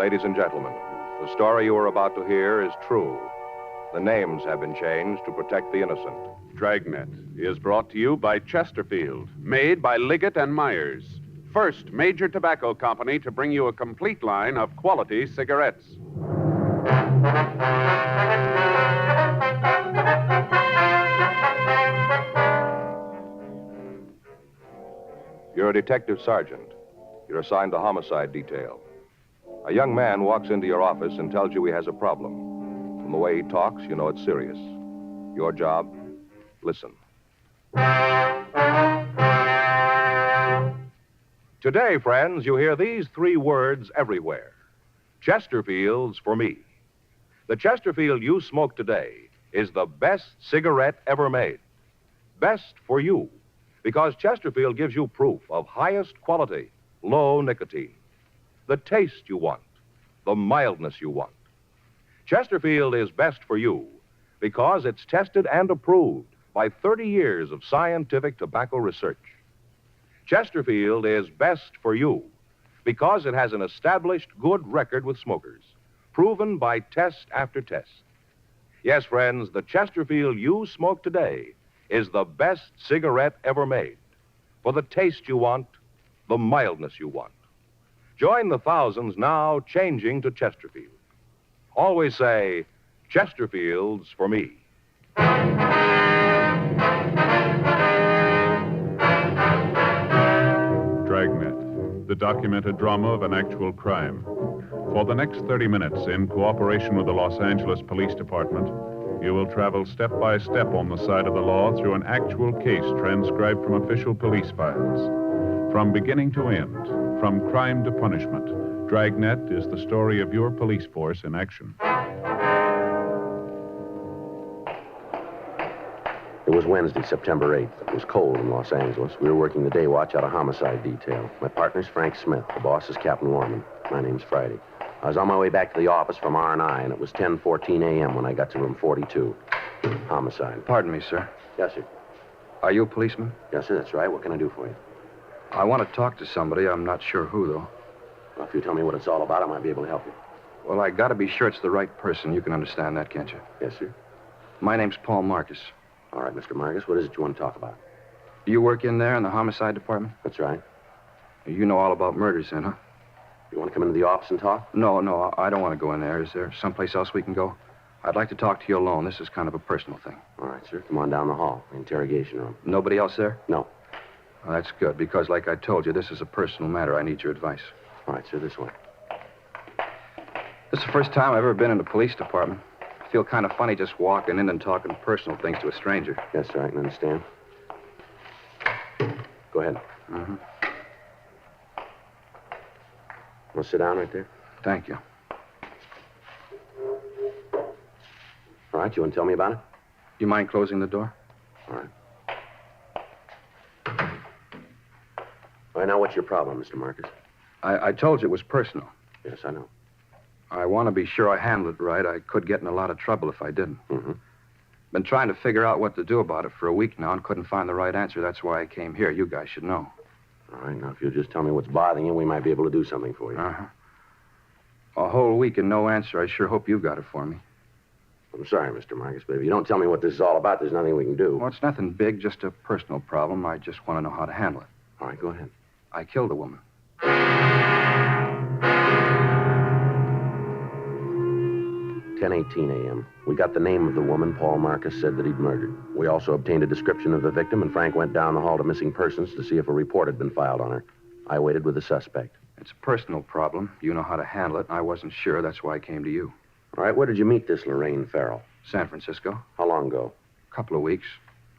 Ladies and gentlemen, the story you are about to hear is true. The names have been changed to protect the innocent. Dragnet is brought to you by Chesterfield, made by Liggett and Myers. First major tobacco company to bring you a complete line of quality cigarettes. You're a detective sergeant. You're assigned to homicide detail. A young man walks into your office and tells you he has a problem. From the way he talks, you know it's serious. Your job? Listen. Today, friends, you hear these three words everywhere. Chesterfield's for me. The Chesterfield you smoke today is the best cigarette ever made. Best for you, because Chesterfield gives you proof of highest quality, low nicotine. The taste you want, the mildness you want. Chesterfield is best for you because it's tested and approved by 30 years of scientific tobacco research. Chesterfield is best for you because it has an established good record with smokers, proven by test after test. Yes, friends, the Chesterfield you smoke today is the best cigarette ever made. For the taste you want, the mildness you want. Join the thousands now changing to Chesterfield. Always say, Chesterfield's for me. Dragnet, the documented drama of an actual crime. For the next 30 minutes, in cooperation with the Los Angeles Police Department, you will travel step by step on the side of the law through an actual case transcribed from official police files. From beginning to end, from crime to punishment, Dragnet is the story of your police force in action. It was Wednesday, September 8th. It was cold in Los Angeles. We were working the day watch out of homicide detail. My partner's Frank Smith. The boss is Captain Warman. My name's Friday. I was on my way back to the office from R&I, and it was 10:14 a.m. when I got to room 42. Homicide. Pardon me, sir. Yes, sir. Are you a policeman? Yes, sir, that's right. What can I do for you? I want to talk to somebody. I'm not sure who, though. Well, if you tell me what it's all about, I might be able to help you. Well, I got to be sure it's the right person. You can understand that, can't you? Yes, sir. My name's Paul Marcus. All right, Mr. Marcus, what is it you want to talk about? You work in there in the homicide department? That's right. You know all about murders, then, huh? You want to come into the office and talk? No, I don't want to go in there. Is there someplace else we can go? I'd like to talk to you alone. This is kind of a personal thing. All right, sir. Come on down the hall, the interrogation room. Nobody else there? No. Well, that's good, because like I told you, this is a personal matter. I need your advice. All right, sir, this way. This is the first time I've ever been in the police department. I feel kind of funny just walking in and talking personal things to a stranger. Yes, sir, I can understand. Go ahead. Mm-hmm. Want to sit down right there? Thank you. All right, you want to tell me about it? You mind closing the door? All right. All right, now what's your problem, Mr. Marcus? I told you it was personal. Yes, I know. I want to be sure I handle it right. I could get in a lot of trouble if I didn't. Mm-hmm. Been trying to figure out what to do about it for a week now and couldn't find the right answer. That's why I came here. You guys should know. All right, now if you'll just tell me what's bothering you, we might be able to do something for you. Uh-huh. A whole week and no answer. I sure hope you got it for me. I'm sorry, Mr. Marcus, but if you don't tell me what this is all about, there's nothing we can do. Well, it's nothing big, just a personal problem. I just want to know how to handle it. All right, go ahead. I killed a woman. 10:18 a.m. We got the name of the woman Paul Marcus said that he'd murdered. We also obtained a description of the victim, and Frank went down the hall to missing persons to see if a report had been filed on her. I waited with the suspect. It's a personal problem. You know how to handle it, and I wasn't sure. That's why I came to you. All right, where did you meet this Lorraine Farrell? San Francisco. How long ago? A couple of weeks.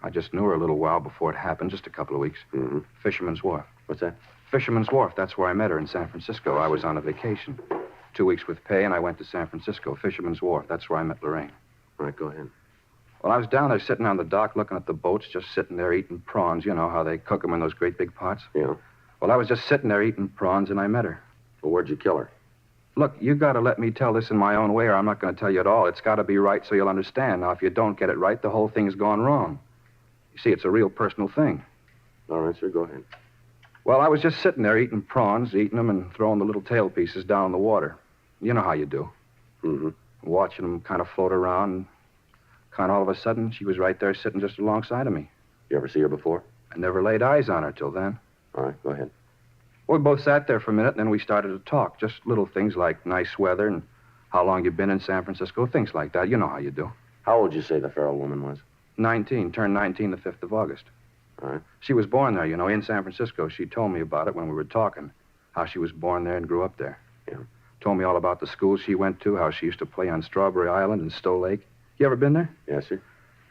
I just knew her a little while before it happened, just a couple of weeks. Mm-hmm. Fisherman's Wharf. What's that? Fisherman's Wharf. That's where I met her in San Francisco. I was on a vacation. 2 weeks with pay, and I went to San Francisco. Fisherman's Wharf. That's where I met Lorraine. All right, go ahead. Well, I was down there sitting on the dock looking at the boats, just sitting there eating prawns. You know how they cook them in those great big pots? Yeah. Well, I was just sitting there eating prawns, and I met her. Well, where'd you kill her? Look, you got to let me tell this in my own way, or I'm not going to tell you at all. It's got to be right so you'll understand. Now, if you don't get it right, the whole thing's gone wrong. You see, it's a real personal thing. All right, sir, go ahead. Well, I was just sitting there eating prawns, eating them and throwing the little tail pieces down in the water. You know how you do. Mm-hmm. Watching them kind of float around, and kind of all of a sudden, she was right there sitting just alongside of me. You ever see her before? I never laid eyes on her till then. All right, go ahead. Well, we both sat there for a minute, and then we started to talk. Just little things like nice weather and how long you've been in San Francisco, things like that. You know how you do. How old did you say the feral woman was? 19, turned 19 the 5th of August. All right. She was born there, in San Francisco. She told me about it when we were talking, how she was born there and grew up there. Yeah. Told me all about the school she went to, how she used to play on Strawberry Island and Stowe Lake. You ever been there? Yes, sir.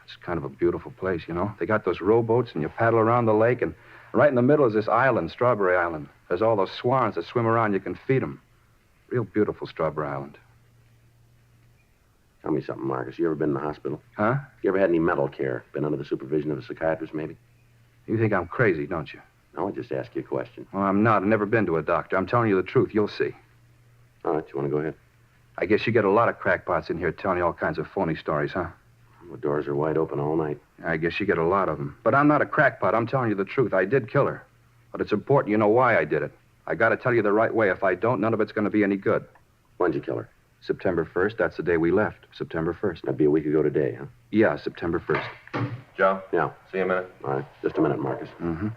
It's kind of a beautiful place, They got those rowboats, and you paddle around the lake, and right in the middle is this island, Strawberry Island. There's all those swans that swim around. You can feed them. Real beautiful, Strawberry Island. Tell me something, Marcus. You ever been in the hospital? Huh? You ever had any mental care? Been under the supervision of a psychiatrist, maybe? You think I'm crazy, don't you? No, I just asked you a question. Well, I'm not. I've never been to a doctor. I'm telling you the truth. You'll see. All right, you want to go ahead? I guess you get a lot of crackpots in here telling you all kinds of phony stories, huh? The doors are wide open all night. I guess you get a lot of them. But I'm not a crackpot. I'm telling you the truth. I did kill her. But it's important you know why I did it. I got to tell you the right way. If I don't, none of it's going to be any good. When'd you kill her? September 1st. That's the day we left. September 1st. That'd be a week ago today, huh? Yeah, September 1st. Joe? Yeah. See you in a minute. All right, just a minute, Marcus. Mm-hmm.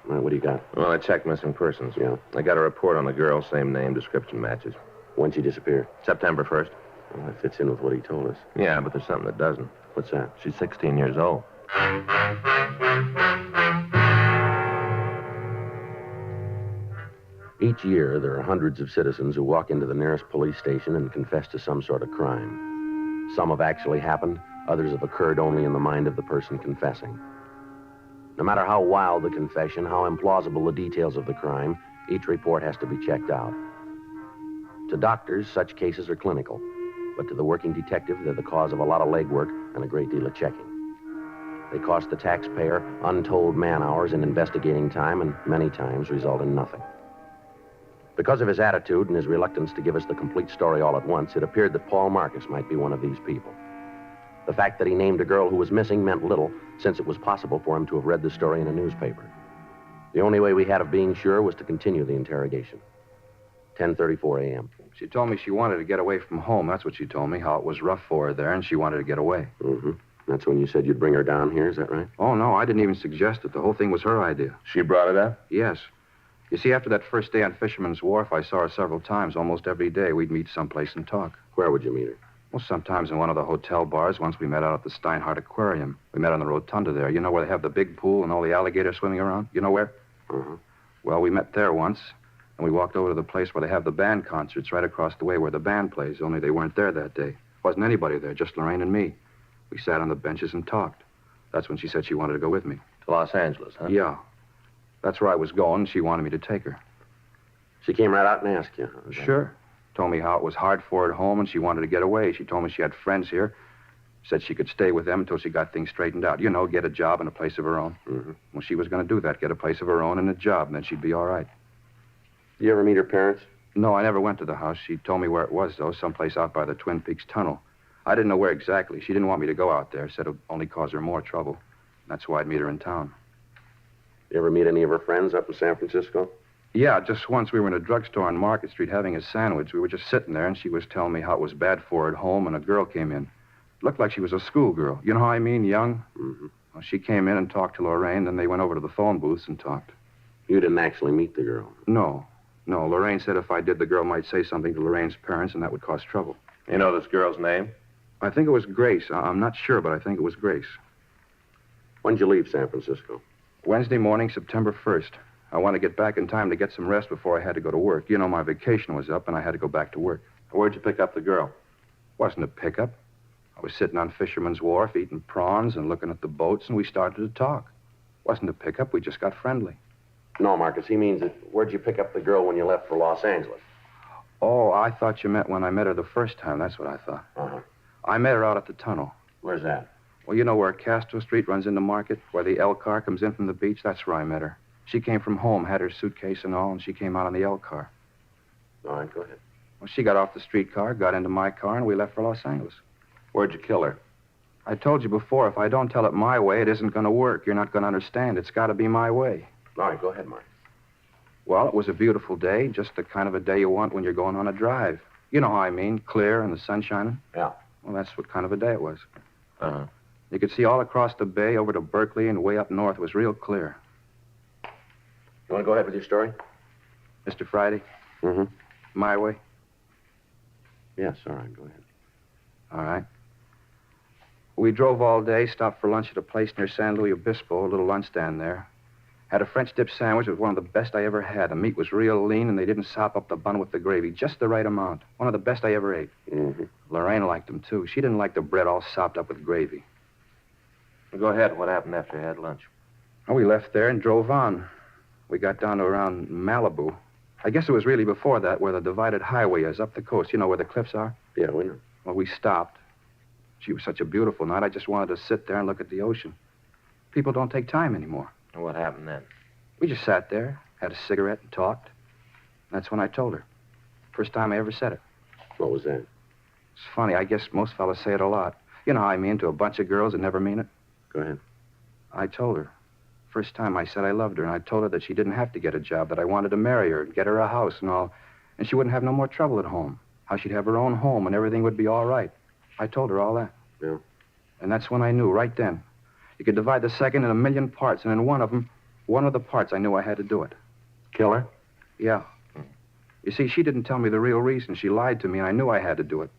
All right, what do you got? Well, I checked missing persons. Yeah. I got a report on the girl, same name, description matches. When'd she disappear? September 1st. Well, that fits in with what he told us. Yeah, but there's something that doesn't. What's that? She's 16 years old. Each year, there are hundreds of citizens who walk into the nearest police station and confess to some sort of crime. Some have actually happened, others have occurred only in the mind of the person confessing. No matter how wild the confession, how implausible the details of the crime, each report has to be checked out. To doctors, such cases are clinical, but to the working detective, they're the cause of a lot of legwork and a great deal of checking. They cost the taxpayer untold man-hours in investigating time and many times result in nothing. Because of his attitude and his reluctance to give us the complete story all at once, it appeared that Paul Marcus might be one of these people. The fact that he named a girl who was missing meant little, since it was possible for him to have read the story in a newspaper. The only way we had of being sure was to continue the interrogation. 10:34 a.m. She told me she wanted to get away from home. That's what she told me, how it was rough for her there, and she wanted to get away. Mm-hmm. That's when you said you'd bring her down here, is that right? Oh, no, I didn't even suggest it. The whole thing was her idea. She brought it up? Yes. You see, after that first day on Fisherman's Wharf, I saw her several times. Almost every day, we'd meet someplace and talk. Where would you meet her? Well, sometimes in one of the hotel bars. Once we met out at the Steinhardt Aquarium. We met on the rotunda there. You know where they have the big pool and all the alligators swimming around? You know where? Uh-huh. Well, we met there once, and we walked over to the place where they have the band concerts right across the way where the band plays, only they weren't there that day. Wasn't anybody there, just Lorraine and me. We sat on the benches and talked. That's when she said she wanted to go with me. To Los Angeles, huh? Yeah. That's where I was going, and she wanted me to take her. She came right out and asked you. Huh? Sure. Told me how it was hard for her at home, and she wanted to get away. She told me she had friends here. Said she could stay with them until she got things straightened out. You know, get a job and a place of her own. Mm-hmm. Well, she was going to do that, get a place of her own and a job, and then she'd be all right. Did you ever meet her parents? No, I never went to the house. She told me where it was, though, someplace out by the Twin Peaks Tunnel. I didn't know where exactly. She didn't want me to go out there. Said it would only cause her more trouble. That's why I'd meet her in town. You ever meet any of her friends up in San Francisco? Yeah, just once we were in a drugstore on Market Street having a sandwich. We were just sitting there, and she was telling me how it was bad for her at home, and a girl came in. Looked like she was a schoolgirl. You know how I mean, young? Mm-hmm. Well, she came in and talked to Lorraine, then they went over to the phone booths and talked. You didn't actually meet the girl? No. Lorraine said if I did, the girl might say something to Lorraine's parents, and that would cause trouble. You know this girl's name? I think it was Grace. I'm not sure, but I think it was Grace. When'd you leave San Francisco? Wednesday morning, September 1st. I wanted to get back in time to get some rest before I had to go to work. You know, my vacation was up, and I had to go back to work. Where'd you pick up the girl? Wasn't a pickup. I was sitting on Fisherman's Wharf eating prawns and looking at the boats, and we started to talk. Wasn't a pickup. We just got friendly. No, Marcus, he means that where'd you pick up the girl when you left for Los Angeles? Oh, I thought you meant when I met her the first time. That's what I thought. Uh-huh. I met her out at the tunnel. Where's that? Well, you know where Castro Street runs into Market, where the L car comes in from the beach? That's where I met her. She came from home, had her suitcase and all, and she came out on the L car. All right, go ahead. Well, she got off the streetcar, got into my car, and we left for Los Angeles. Where'd you kill her? I told you before, if I don't tell it my way, it isn't going to work. You're not going to understand. It's got to be my way. All right, go ahead, Mark. Well, it was a beautiful day, just the kind of a day you want when you're going on a drive. You know how I mean, clear and the sun shining. Yeah. Well, that's what kind of a day it was. Uh-huh. You could see all across the bay over to Berkeley and way up north. It was real clear. You want to go ahead with your story? Mr. Friday, Mm-hmm. my way. Yes, all right, go ahead. All right. We drove all day, stopped for lunch at a place near San Luis Obispo, a little lunch stand there. Had a French dip sandwich. It was one of the best I ever had. The meat was real lean, and they didn't sop up the bun with the gravy. Just the right amount. One of the best I ever ate. Mm-hmm. Lorraine liked them, too. She didn't like the bread all sopped up with gravy. Well, go ahead. What happened after you had lunch? Well, we left there and drove on. We got down to around Malibu. I guess it was really before that where the divided highway is, up the coast. You know where the cliffs are? Yeah, we know. Well, we stopped. She was such a beautiful night, I just wanted to sit there and look at the ocean. People don't take time anymore. And what happened then? We just sat there, had a cigarette, and talked. That's when I told her. First time I ever said it. What was that? It's funny, I guess most fellas say it a lot. You know how I mean to a bunch of girls that never mean it? Go ahead. I told her. First time I said I loved her, and I told her that she didn't have to get a job, that I wanted to marry her and get her a house and all, and she wouldn't have no more trouble at home. How she'd have her own home and everything would be all right. I told her all that. Yeah. And that's when I knew, right then. You could divide the second in a million parts, and in one of the parts, I knew I had to do it. Kill her? Yeah. You see, she didn't tell me the real reason. She lied to me, and I knew I had to do it.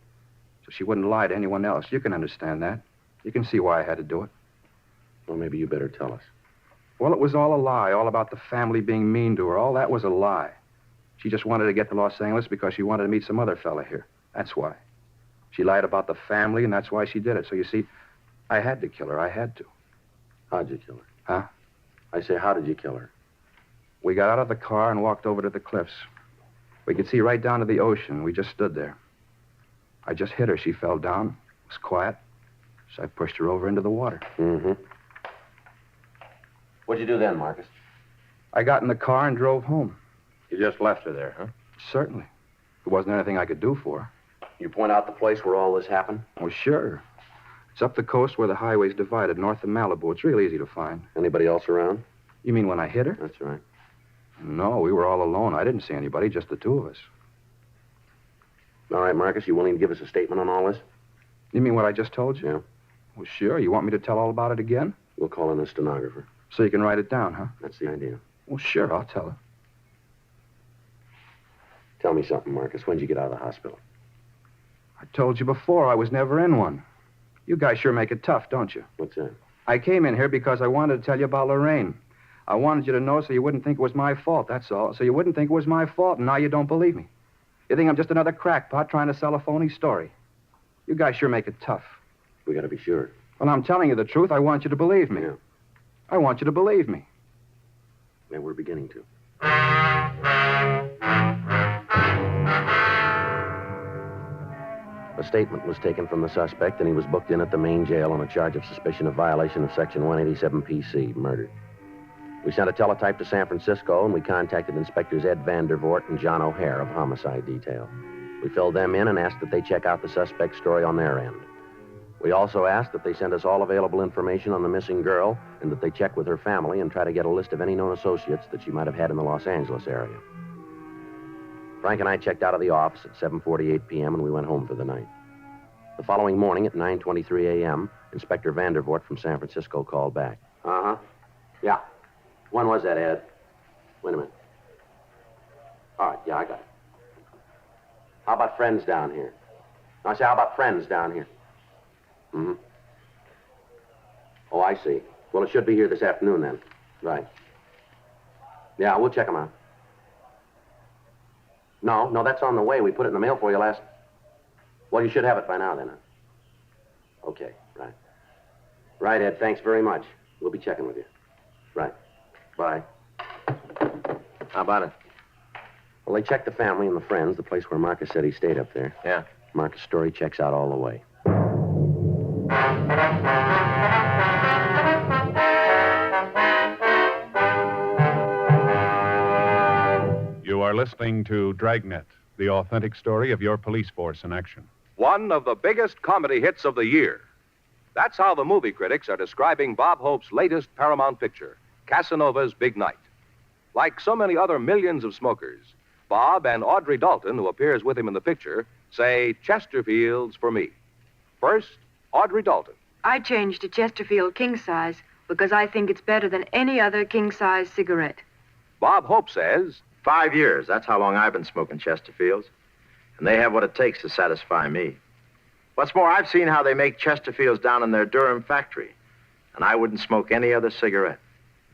So she wouldn't lie to anyone else. You can understand that. You can see why I had to do it. Well, maybe you better tell us. Well, it was all a lie, all about the family being mean to her. All that was a lie. She just wanted to get to Los Angeles because she wanted to meet some other fella here. That's why. She lied about the family, and that's why she did it. So, you see, I had to kill her. I had to. How'd you kill her? Huh? I say, how did you kill her? We got out of the car and walked over to the cliffs. We could see right down to the ocean. We just stood there. I just hit her. She fell down. It was quiet. So I pushed her over into the water. Mm-hmm. What'd you do then, Marcus? I got in the car and drove home. You just left her there, huh? Certainly. There wasn't anything I could do for her. You point out the place where all this happened? Oh, sure. It's up the coast where the highway's divided, north of Malibu. It's real easy to find. Anybody else around? You mean when I hit her? That's right. No, we were all alone. I didn't see anybody, just the two of us. All right, Marcus, you willing to give us a statement on all this? You mean what I just told you? Yeah. Well, sure. You want me to tell all about it again? We'll call in a stenographer. So you can write it down, huh? That's the idea. Well, sure, I'll tell her. Tell me something, Marcus. When'd you get out of the hospital? I told you before I was never in one. You guys sure make it tough, don't you? What's that? I came in here because I wanted to tell you about Lorraine. I wanted you to know so you wouldn't think it was my fault, that's all. So you wouldn't think it was my fault, and now you don't believe me. You think I'm just another crackpot trying to sell a phony story. You guys sure make it tough. We gotta be sure. Well, I'm telling you the truth. I want you to believe me. Yeah. I want you to believe me. Yeah, we're beginning to. A statement was taken from the suspect, and he was booked in at the main jail on a charge of suspicion of violation of Section 187 PC, murder. We sent a teletype to San Francisco, and we contacted Inspectors Ed Vandervoort and John O'Hare of Homicide Detail. We filled them in and asked that they check out the suspect's story on their end. We also asked that they send us all available information on the missing girl and that they check with her family and try to get a list of any known associates that she might have had in the Los Angeles area. Frank and I checked out of the office at 7:48 p.m. and we went home for the night. The following morning at 9:23 a.m., Inspector Vandervoort from San Francisco called back. Uh-huh. Yeah. When was that, Ed? Wait a minute. All right, yeah, I got it. How about friends down here? I say, how about friends down here? Mm-hmm. Oh, I see. Well, it should be here this afternoon, then. Right. Yeah, we'll check them out. No, that's on the way. We put it in the mail for you last... Well, you should have it by now, then. Huh? Okay, right. Right, Ed, thanks very much. We'll be checking with you. Right. Bye. How about it? Well, they checked the family and the friends, the place where Marcus said he stayed up there. Yeah. Marcus' story checks out all the way. You are listening to Dragnet, the authentic story of your police force in action. One of the biggest comedy hits of the year. That's how the movie critics are describing Bob Hope's latest Paramount picture, Casanova's Big Night. Like so many other millions of smokers, Bob and Audrey Dalton, who appears with him in the picture, say Chesterfields for me. First, Audrey Dalton. I changed to Chesterfield king size because I think it's better than any other king size cigarette. Bob Hope says, 5 years. That's how long I've been smoking Chesterfields. And they have what it takes to satisfy me. What's more, I've seen how they make Chesterfields down in their Durham factory. And I wouldn't smoke any other cigarette.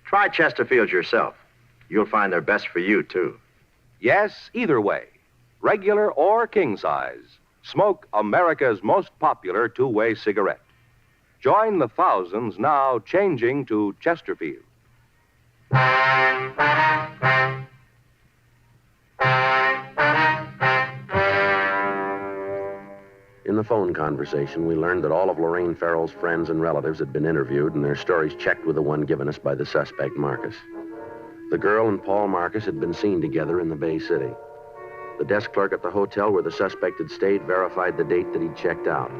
Try Chesterfields yourself. You'll find they're best for you, too. yes, either way, regular or king size, smoke America's most popular two-way cigarette. Join the thousands now changing to Chesterfield. In the phone conversation, we learned that all of Lorraine Farrell's friends and relatives had been interviewed and their stories checked with the one given us by the suspect, Marcus. The girl and Paul Marcus had been seen together in the Bay City. The desk clerk at the hotel where the suspect had stayed verified the date that he'd checked out.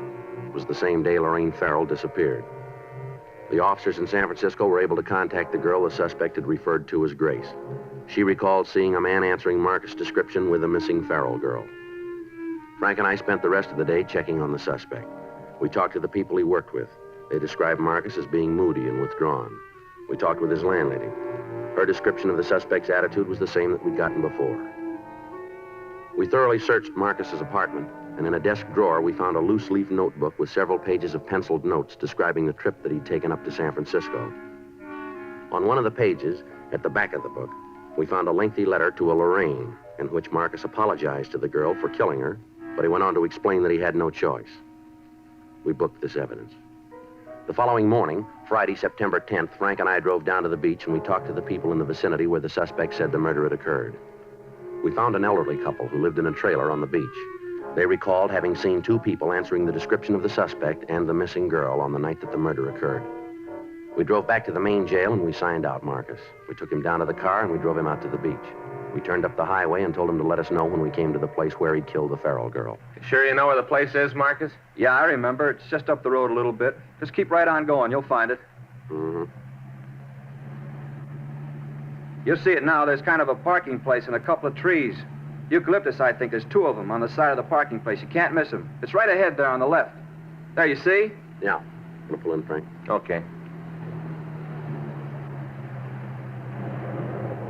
It was the same day Lorraine Farrell disappeared. The officers in San Francisco were able to contact the girl the suspect had referred to as Grace. She recalled seeing a man answering Marcus' description with the missing Farrell girl. Frank and I spent the rest of the day checking on the suspect. We talked to the people he worked with. They described Marcus as being moody and withdrawn. We talked with his landlady. Her description of the suspect's attitude was the same that we'd gotten before. We thoroughly searched Marcus's apartment, and in a desk drawer, we found a loose-leaf notebook with several pages of penciled notes describing the trip that he'd taken up to San Francisco. On one of the pages, at the back of the book, we found a lengthy letter to a Lorraine in which Marcus apologized to the girl for killing her, but he went on to explain that he had no choice. We booked this evidence. The following morning, Friday, September 10th, Frank and I drove down to the beach and we talked to the people in the vicinity where the suspect said the murder had occurred. We found an elderly couple who lived in a trailer on the beach. They recalled having seen two people answering the description of the suspect and the missing girl on the night that the murder occurred. We drove back to the main jail and we signed out Marcus. We took him down to the car and we drove him out to the beach. We turned up the highway and told him to let us know when we came to the place where he killed the Farrell girl. Sure you know where the place is, Marcus? Yeah, I remember. It's just up the road a little bit. Just keep right on going. You'll find it. Mm-hmm. You'll see it now. There's kind of a parking place and a couple of trees. Eucalyptus, I think. There's two of them on the side of the parking place. You can't miss them. It's right ahead there on the left. There, you see? Yeah. Wanna pull in, Frank? Okay.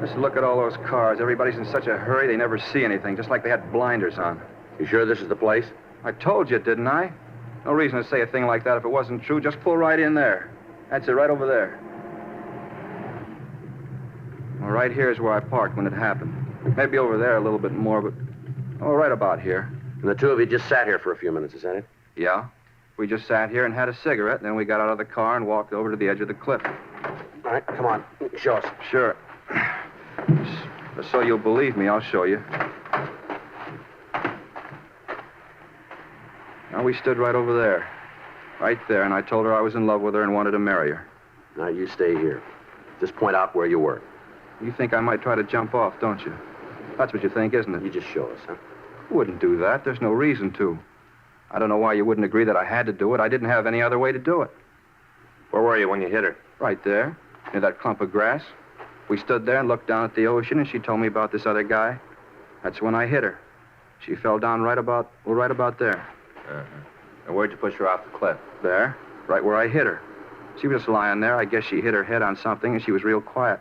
Just look at all those cars. Everybody's in such a hurry they never see anything, just like they had blinders on. You sure this is the place? I told you, didn't I? No reason to say a thing like that if it wasn't true. Just pull right in there. That's it, right over there. Well, right here is where I parked when it happened. Maybe over there a little bit more, but... Oh, right about here. And the two of you just sat here for a few minutes, is that it? Yeah. We just sat here and had a cigarette, then we got out of the car and walked over to the edge of the cliff. All right, come on. Show us. Sure. Just so you'll believe me, I'll show you. Now, we stood right over there. Right there, and I told her I was in love with her and wanted to marry her. Now, you stay here. Just point out where you were. You think I might try to jump off, don't you? That's what you think, isn't it? You just show us, huh? Wouldn't do that. There's no reason to. I don't know why you wouldn't agree that I had to do it. I didn't have any other way to do it. Where were you when you hit her? Right there, near that clump of grass. We stood there and looked down at the ocean, and she told me about this other guy. That's when I hit her. She fell down right about there. Uh-huh. And where'd you push her off the cliff? There, right where I hit her. She was just lying there. I guess she hit her head on something, and she was real quiet.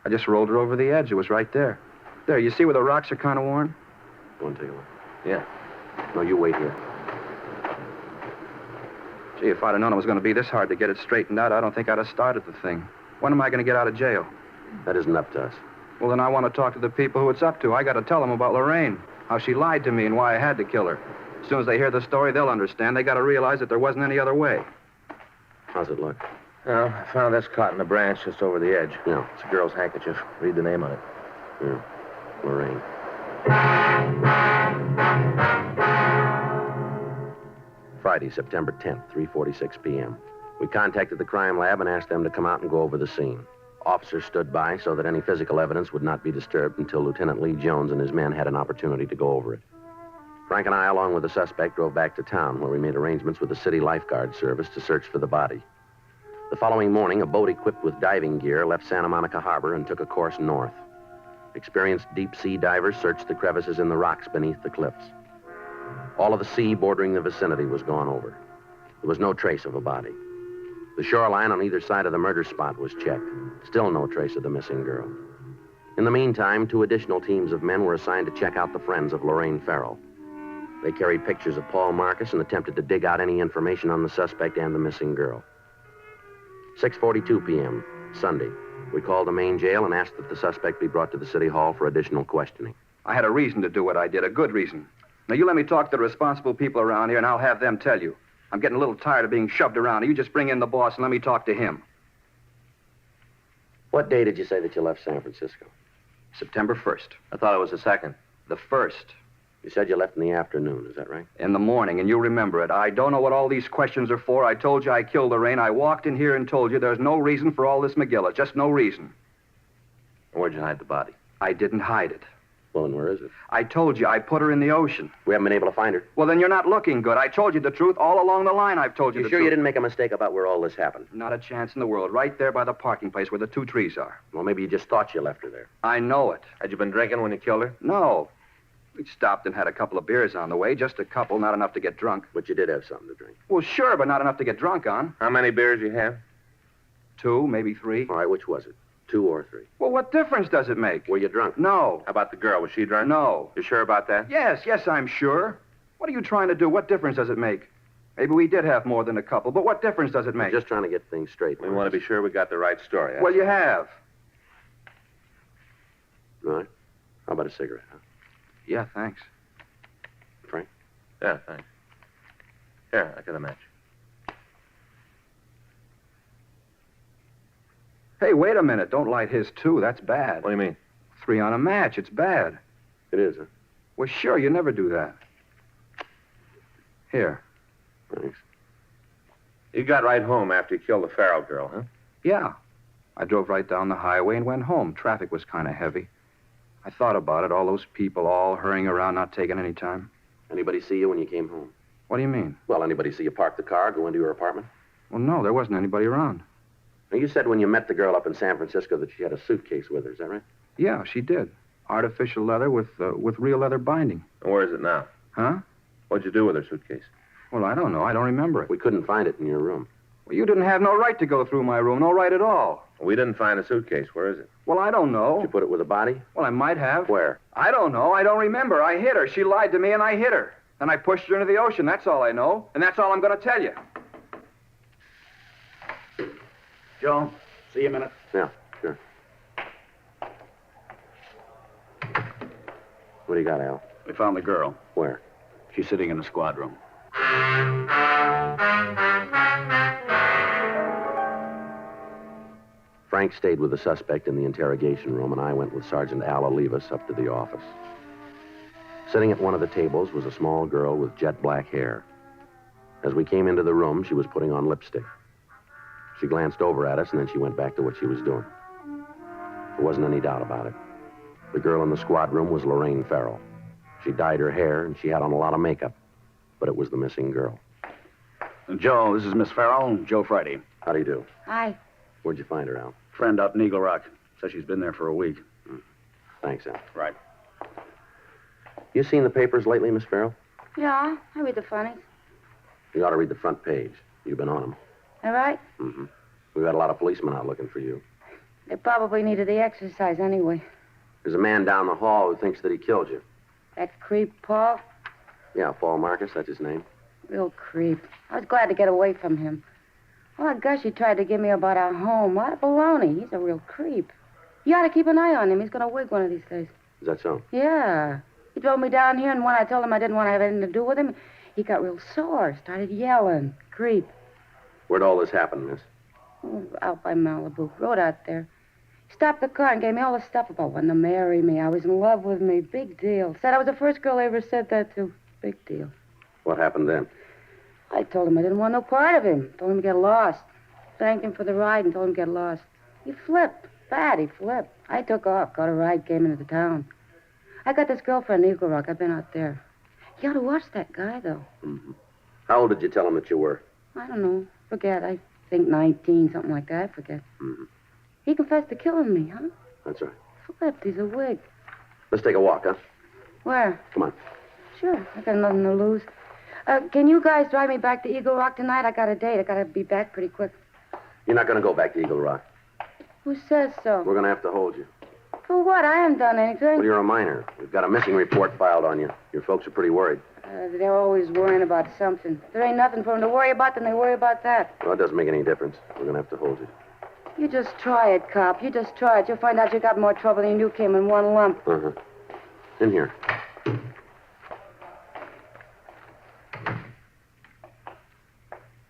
I just rolled her over the edge. It was right there. There, you see where the rocks are kind of worn? Go and take a look. Yeah. No, you wait here. Gee, if I'd have known it was going to be this hard to get it straightened out, I don't think I'd have started the thing. When am I going to get out of jail? That isn't up to us. Well, then I want to talk to the people who it's up to. I got to tell them about Lorraine, how she lied to me and why I had to kill her. As soon as they hear the story, they'll understand. They got to realize that there wasn't any other way. How's it look? Well, I found this caught in a branch just over the edge. Yeah. It's a girl's handkerchief. Read the name on it. Yeah. Lorraine. Friday, September 10th, 3:46 p.m. We contacted the crime lab and asked them to come out and go over the scene. Officers stood by so that any physical evidence would not be disturbed until Lieutenant Lee Jones and his men had an opportunity to go over it. Frank and I, along with the suspect, drove back to town where we made arrangements with the city lifeguard service to search for the body. The following morning, a boat equipped with diving gear left Santa Monica Harbor and took a course north. Experienced deep-sea divers searched the crevices in the rocks beneath the cliffs. All of the sea bordering the vicinity was gone over. There was no trace of a body. The shoreline on either side of the murder spot was checked. Still no trace of the missing girl. In the meantime, 2 additional teams of men were assigned to check out the friends of Lorraine Farrell. They carried pictures of Paul Marcus and attempted to dig out any information on the suspect and the missing girl. 6:42 p.m., Sunday. We called the main jail and asked that the suspect be brought to the city hall for additional questioning. I had a reason to do what I did, a good reason. Now, you let me talk to the responsible people around here, and I'll have them tell you. I'm getting a little tired of being shoved around. You just bring in the boss and let me talk to him. What day did you say that you left San Francisco? September 1st. I thought it was the 2nd. The 1st. You said you left in the afternoon, is that right? In the morning, and you remember it. I don't know what all these questions are for. I told you I killed Lorraine. I walked in here and told you there's no reason for all this McGillis. Just no reason. Where'd you hide the body? I didn't hide it. Well, and where is it? I told you I put her in the ocean. We haven't been able to find her. Well, then you're not looking good. I told you the truth all along the line. I've told you the sure truth. You didn't make a mistake about where all this happened? Not a chance in the world. Right there by the parking place where the 2 trees are. Well, maybe you just thought you left her there. I know it. Had you been drinking when you killed her? No. We stopped and had a couple of beers on the way. Just a couple, not enough to get drunk. But you did have something to drink. Well, sure, but not enough to get drunk on. How many beers you have? 2, maybe 3. All right, which was it? 2 or 3? Well, what difference does it make? Were you drunk? No. How about the girl? Was she drunk? No. You sure about that? Yes, I'm sure. What are you trying to do? What difference does it make? Maybe we did have more than a couple, but what difference does it make? I'm just trying to get things straight. We want to be sure we got the right story. Well, you have. All right. How about a cigarette, huh? Yeah, thanks. Frank? Yeah, thanks. Here, I got a match. Hey, wait a minute. Don't light his, too. That's bad. What do you mean? 3 on a match. It's bad. It is, huh? Well, sure, you never do that. Here. Thanks. You got right home after you killed the Farrell girl, huh? Yeah. I drove right down the highway and went home. Traffic was kind of heavy. I thought about it, all those people all hurrying around, not taking any time. Anybody see you when you came home? What do you mean? Well, anybody see you park the car, go into your apartment? Well, no, there wasn't anybody around. Now, you said when you met the girl up in San Francisco that she had a suitcase with her, is that right? Yeah, she did. Artificial leather with real leather binding. And where is it now? Huh? What'd you do with her suitcase? Well, I don't know. I don't remember it. We couldn't find it in your room. Well, you didn't have no right to go through my room. No right at all. We didn't find a suitcase. Where is it? Well, I don't know. Did you put it with a body? Well, I might have. Where? I don't know. I don't remember. I hit her. She lied to me, and I hit her. And I pushed her into the ocean. That's all I know. And that's all I'm going to tell you. Joe, see you a minute. Yeah, sure. What do you got, Al? We found the girl. Where? She's sitting in the squad room. Frank stayed with the suspect in the interrogation room, and I went with Sergeant Al Olivas up to the office. Sitting at one of the tables was a small girl with jet black hair. As we came into the room, she was putting on lipstick. She glanced over at us, and then she went back to what she was doing. There wasn't any doubt about it. The girl in the squad room was Lorraine Farrell. She dyed her hair, and she had on a lot of makeup, but it was the missing girl. Joe, this is Miss Farrell, Joe Friday. How do you do? Hi. Where'd you find her, Al? Friend out in Eagle Rock. Says she's been there for a week. Thanks, Al. Right. You seen the papers lately, Miss Farrell? Yeah, I read the funnies. You ought to read the front page. You've been on them. All right? Mm-hmm. We've got a lot of policemen out looking for you. They probably needed the exercise anyway. There's a man down the hall who thinks that he killed you. That creep, Paul, Yeah, Paul Marcus, that's his name. real creep. I was glad to get away from him. Oh, gosh, he tried to give me about our home. What a baloney. He's a real creep. You ought to keep an eye on him. He's going to wig one of these days. Is that so? Yeah. He drove me down here, and when I told him I didn't want to have anything to do with him, he got real sore, started yelling. Creep. Where'd all this happen, miss? Oh, out by Malibu. Road out there. He stopped the car and gave me all the stuff about wanting to marry me. I was in love with me. Big deal. Said I was the first girl I ever said that to. Big deal. What happened then? I told him I didn't want no part of him. Told him to get lost. Thanked him for the ride and told him to get lost. He flipped. Bad, he flipped. I took off, got a ride, came into the town. I got this girlfriend in Eagle Rock. I've been out there. You ought to watch that guy, though. Mm-hmm. How old did you tell him that you were? I don't know. Forget. I think 19, something like that. I forget. Mm-hmm. He confessed to killing me, huh? That's right. flipped. He's a wig. Let's take a walk, huh? Where? Come on. Sure. I got nothing to lose. Can you guys drive me back to Eagle Rock tonight? I got a date. I got to be back pretty quick. You're not going to go back to Eagle Rock. Who says so? We're going to have to hold you. For what? I haven't done anything. Well, you're a minor. We've got a missing report filed on you. Your folks are pretty worried. They're always worrying about something. If there ain't nothing for them to worry about, then they worry about that. Well, it doesn't make any difference. We're going to have to hold you. You just try it, cop. You just try it. You'll find out you got more trouble than you came in one lump. Uh-huh. In here.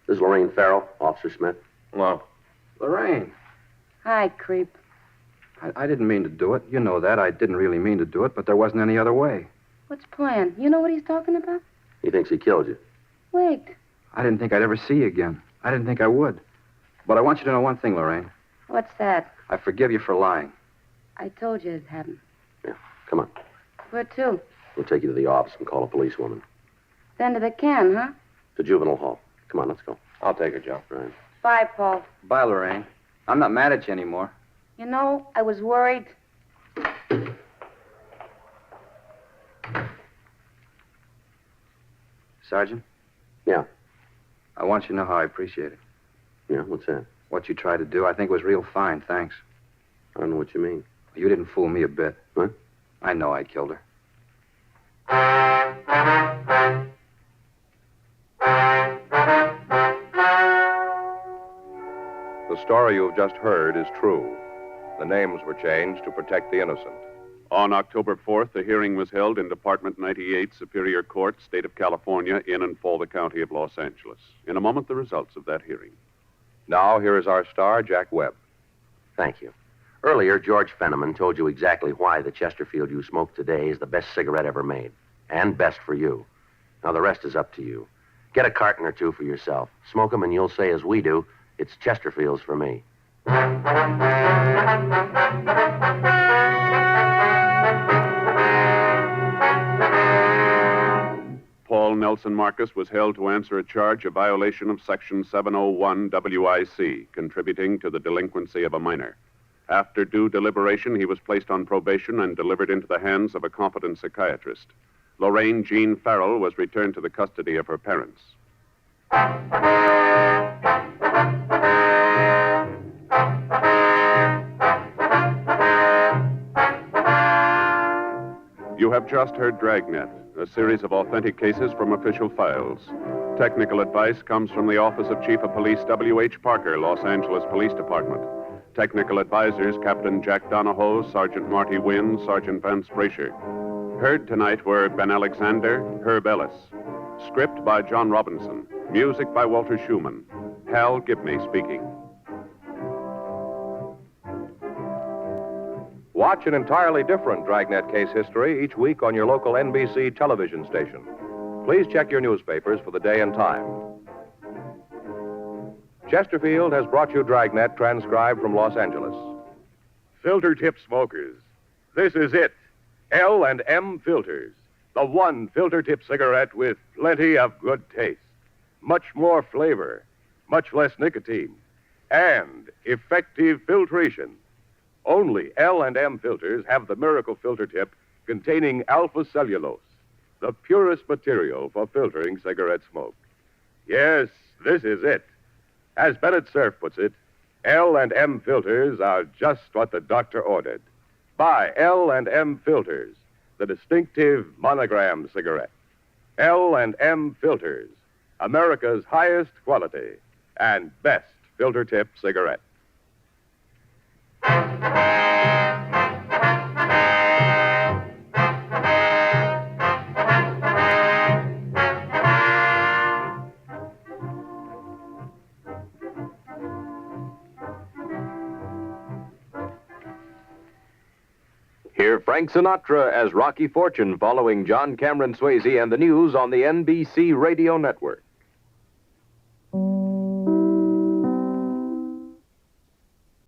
This is Lorraine Farrell, Officer Smith. Hello. Lorraine. Hi, creep. I didn't mean to do it. You know that. I didn't really mean to do it, but there wasn't any other way. What's planned? You know what he's talking about? He thinks he killed you. Wait. I didn't think I'd ever see you again. I didn't think I would. But I want you to know one thing, Lorraine. What's that? I forgive you for lying. I told you it happened. Yeah, come on. Where to? We'll take you to the office and call a policewoman. The end of the can, huh? To juvenile hall. Come on, let's go. I'll take her, Joe. Right. Bye, Paul. Bye, Lorraine. I'm not mad at you anymore. You know, I was worried. Sergeant? Yeah. I want you to know how I appreciate it. Yeah, what's that? What you tried to do, I think was real fine, thanks. I don't know what you mean. You didn't fool me a bit. What? I know I killed her. The story you've just heard is true. The names were changed to protect the innocent. On October 4th, the hearing was held in Department 98, Superior Court, State of California, in and for the County of Los Angeles. In a moment, the results of that hearing. Now, here is our star, Jack Webb. Thank you. Earlier, George Fenneman told you exactly why the Chesterfield you smoke today is the best cigarette ever made. And best for you. Now, the rest is up to you. Get a carton or two for yourself. Smoke 'em and you'll say, as we do, it's Chesterfields for me. Paul Nelson Marcus was held to answer a charge of violation of Section 701 WIC, contributing to the delinquency of a minor. After due deliberation, he was placed on probation and delivered into the hands of a competent psychiatrist. Lorraine Jean Farrell was returned to the custody of her parents. You have just heard Dragnet, a series of authentic cases from official files. Technical advice comes from the Office of Chief of Police W.H. Parker, Los Angeles Police Department. Technical advisors Captain Jack Donahoe, Sergeant Marty Wynn, Sergeant Vance Brasher. Heard tonight were Ben Alexander, Herb Ellis. Script by John Robinson. Music by Walter Schumann. Hal Gibney speaking. Watch an entirely different Dragnet case history each week on your local NBC television station. Please check your newspapers for the day and time. Chesterfield has brought you Dragnet, transcribed from Los Angeles. Filter tip smokers, this is it. L&M Filters, the one filter tip cigarette with plenty of good taste, much more flavor, much less nicotine, and effective filtration. Only L&M filters have the miracle filter tip containing alpha cellulose, the purest material for filtering cigarette smoke. Yes, this is it. As Bennett Cerf puts it, L&M filters are just what the doctor ordered. Buy L&M filters, the distinctive monogram cigarette. L&M filters, America's highest quality and best filter tip cigarette. Hear Frank Sinatra as Rocky Fortune following John Cameron Swayze and the news on the NBC Radio Network.